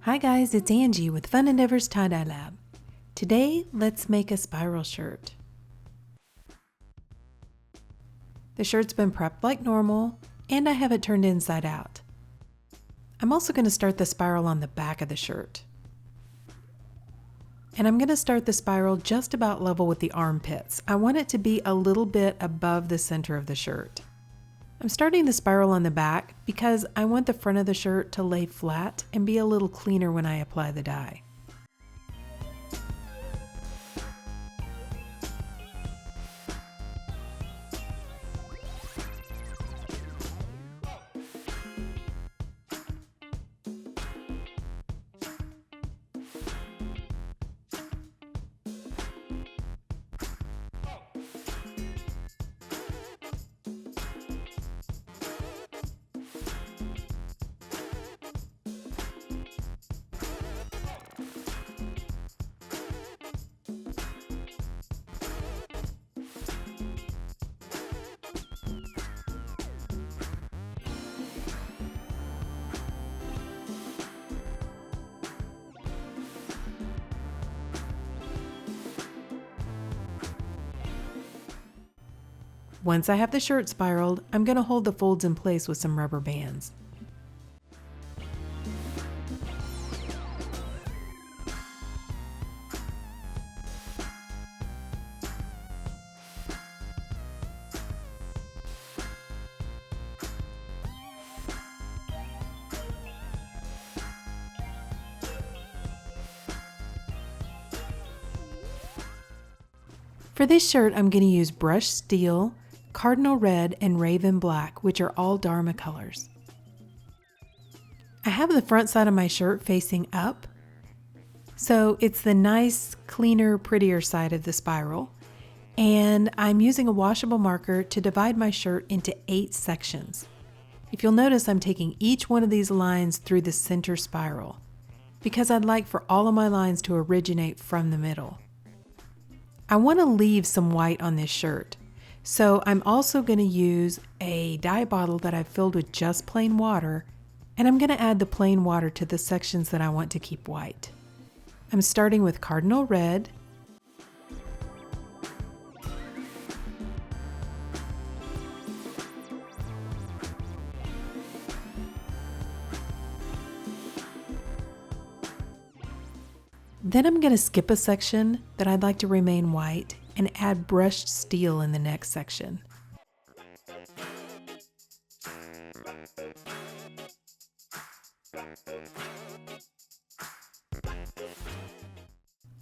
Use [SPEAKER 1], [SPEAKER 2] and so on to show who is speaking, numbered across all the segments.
[SPEAKER 1] Hi guys, it's Angie with Fun Endeavors Tie-Dye Lab. Today, let's make a spiral shirt. The shirt's been prepped like normal, and I have it turned inside out. I'm also going to start the spiral on the back of the shirt. And I'm going to start the spiral just about level with the armpits. I want it to be a little bit above the center of the shirt. I'm starting the spiral on the back because I want the front of the shirt to lay flat and be a little cleaner when I apply the dye. Once I have the shirt spiraled, I'm going to hold the folds in place with some rubber bands. For this shirt, I'm going to use brushed steel, cardinal red, and raven black, which are all Dharma colors. I have the front side of my shirt facing up, so it's the nice, cleaner, prettier side of the spiral. And I'm using a washable marker to divide my shirt into 8 sections. If you'll notice, I'm taking each one of these lines through the center spiral, because I'd like for all of my lines to originate from the middle. I want to leave some white on this shirt, so I'm also going to use a dye bottle that I've filled with just plain water, and I'm going to add the plain water to the sections that I want to keep white. I'm starting with cardinal red, then I'm going to skip a section that I'd like to remain white and add brushed steel in the next section.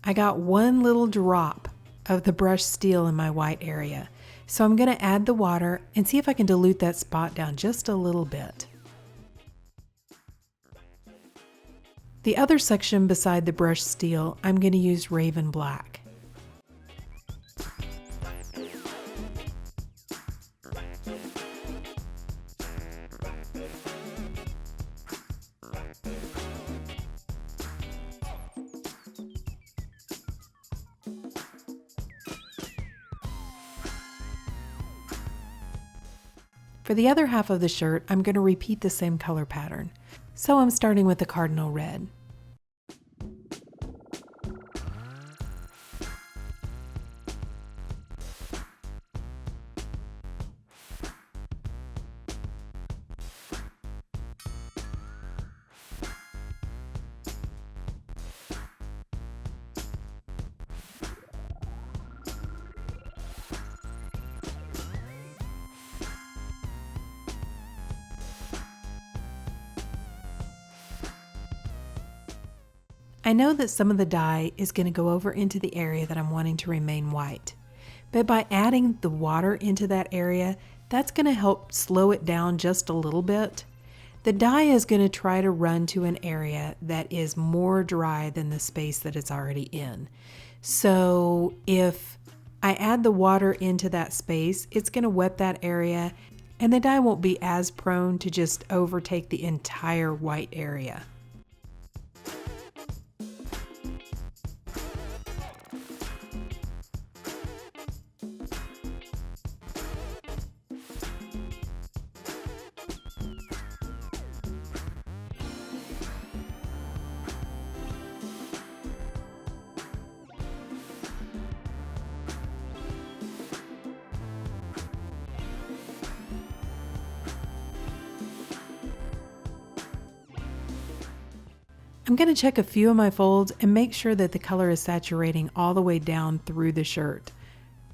[SPEAKER 1] I got one little drop of the brushed steel in my white area, so I'm going to add the water and see if I can dilute that spot down just a little bit. The other section beside the brushed steel, I'm going to use raven black. For the other half of the shirt, I'm going to repeat the same color pattern. So I'm starting with the cardinal red. I know that some of the dye is going to go over into the area that I'm wanting to remain white, but by adding the water into that area, that's going to help slow it down just a little bit. The dye is going to try to run to an area that is more dry than the space that it's already in. So if I add the water into that space, it's going to wet that area, and the dye won't be as prone to just overtake the entire white area. I'm going to check a few of my folds and make sure that the color is saturating all the way down through the shirt.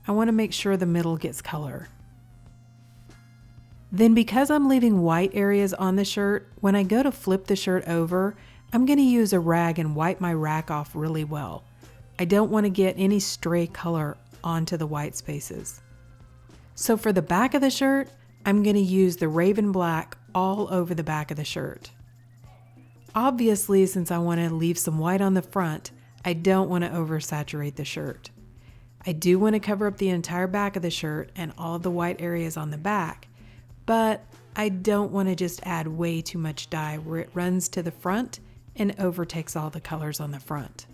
[SPEAKER 1] I want to make sure the middle gets color. Then because I'm leaving white areas on the shirt, when I go to flip the shirt over, I'm going to use a rag and wipe my rack off really well. I don't want to get any stray color onto the white spaces. So for the back of the shirt, I'm going to use the Raven Black all over the back of the shirt. Obviously, since I want to leave some white on the front, I don't want to oversaturate the shirt. I do want to cover up the entire back of the shirt and all of the white areas on the back, but I don't want to just add way too much dye where it runs to the front and overtakes all the colors on the front.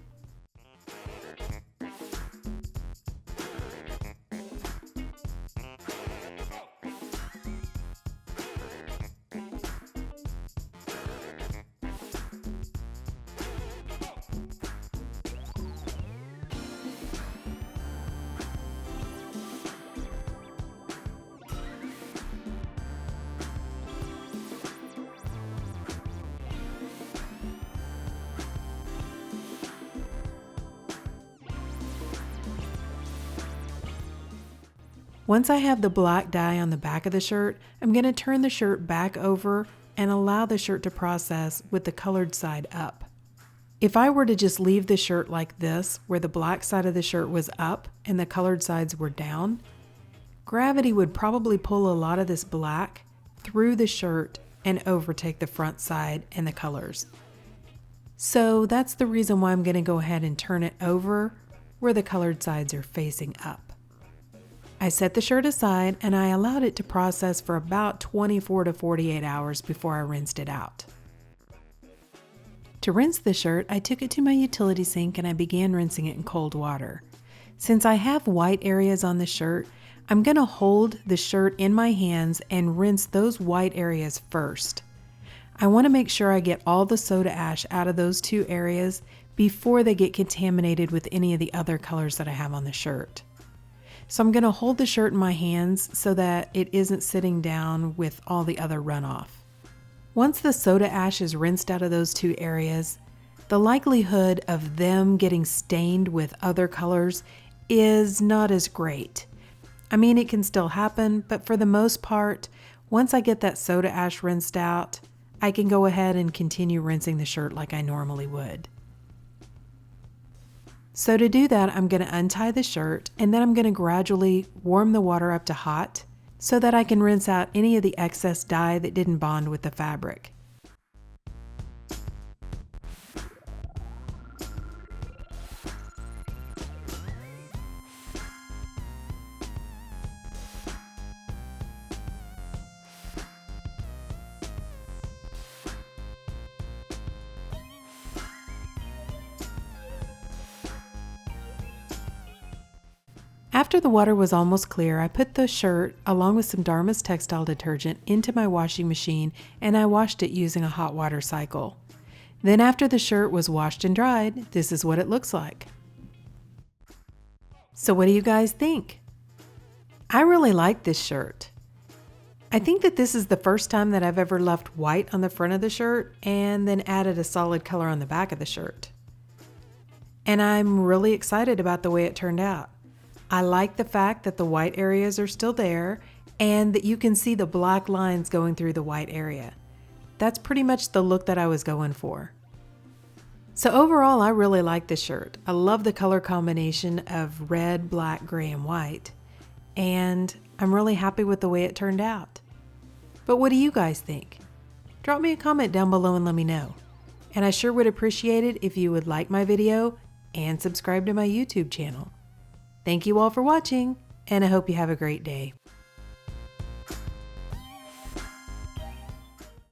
[SPEAKER 1] Once I have the black dye on the back of the shirt, I'm going to turn the shirt back over and allow the shirt to process with the colored side up. If I were to just leave the shirt like this, where the black side of the shirt was up and the colored sides were down, gravity would probably pull a lot of this black through the shirt and overtake the front side and the colors. So that's the reason why I'm going to go ahead and turn it over where the colored sides are facing up. I set the shirt aside and I allowed it to process for about 24 to 48 hours before I rinsed it out. To rinse the shirt, I took it to my utility sink and I began rinsing it in cold water. Since I have white areas on the shirt, I'm going to hold the shirt in my hands and rinse those white areas first. I want to make sure I get all the soda ash out of those two areas before they get contaminated with any of the other colors that I have on the shirt. So I'm going to hold the shirt in my hands so that it isn't sitting down with all the other runoff. Once the soda ash is rinsed out of those two areas, the likelihood of them getting stained with other colors is not as great. I mean, it can still happen, but for the most part, once I get that soda ash rinsed out, I can go ahead and continue rinsing the shirt like I normally would. So to do that, I'm going to untie the shirt and then I'm going to gradually warm the water up to hot so that I can rinse out any of the excess dye that didn't bond with the fabric. After the water was almost clear, I put the shirt along with some Dharma's textile detergent into my washing machine and I washed it using a hot water cycle. Then after the shirt was washed and dried, this is what it looks like. So what do you guys think? I really like this shirt. I think that this is the first time that I've ever left white on the front of the shirt and then added a solid color on the back of the shirt. And I'm really excited about the way it turned out. I like the fact that the white areas are still there and that you can see the black lines going through the white area. That's pretty much the look that I was going for. So overall, I really like this shirt. I love the color combination of red, black, gray, and white. And I'm really happy with the way it turned out. But what do you guys think? Drop me a comment down below and let me know. And I sure would appreciate it if you would like my video and subscribe to my YouTube channel. Thank you all for watching, and I hope you have a great day.